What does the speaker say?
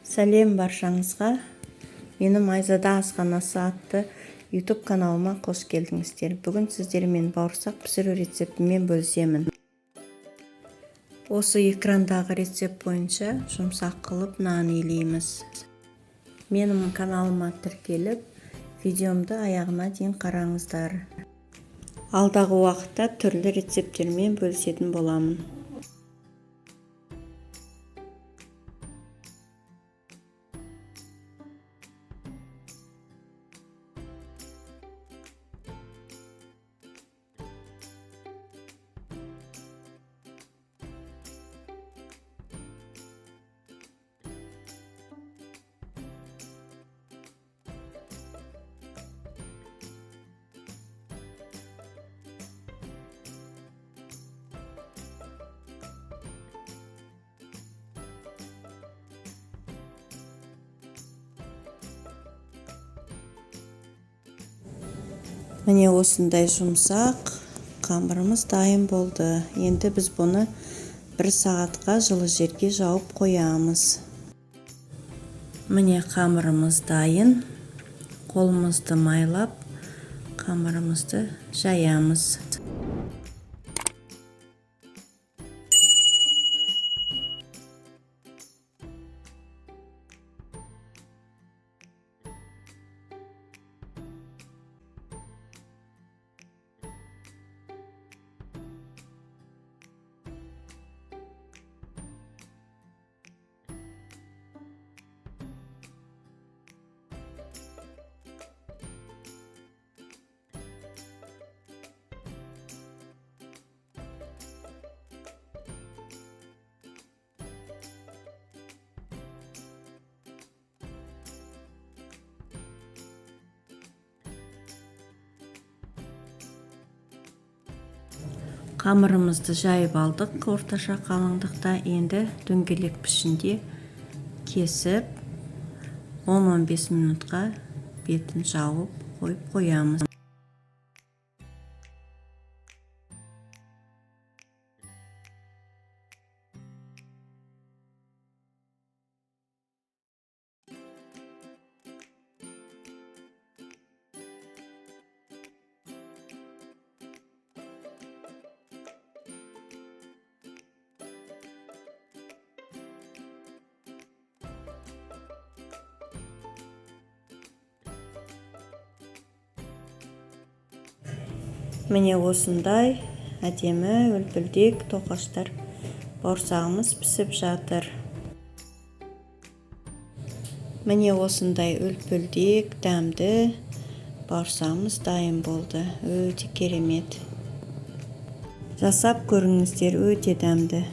Сәлем баршаңызға. Менің Айзада асханасы атты YouTube каналыма қош келдіңіздер. Бүгін сіздермен бауырсақ пісіру рецептімен бөлісемін. Осы экрандағы рецепт бойынша жұмсақ қылып нан илейміз. Менің каналыма тіркеліп, видеомды аяғына дейін қараңыздар. Алдағы уақытта түрлі рецепттермен бөлісетін боламын. Міне осындай жұмсақ қамырымыз дайын болды. Енді біз бұны 1 сағатқа жылы жерге жауып қоямыз. Міне қамырымыз дайын. Қолымызды майлап, қамырымызды жаямыз. Қамырымызды жайып алдық, орташа қалыңдықта. Енді дөңгелек пішінде кесіп 10-15 минутқа бетін жауып қойып қоямыз. Міне осындай әдемі үлпілдек тоқаштар бауырсағымыз пісіп жатыр. Міне осындай үлпілдек дәмді бауырсағымыз дайын болды. Өте керемет. Жасап көріңіздер, өте дәмді.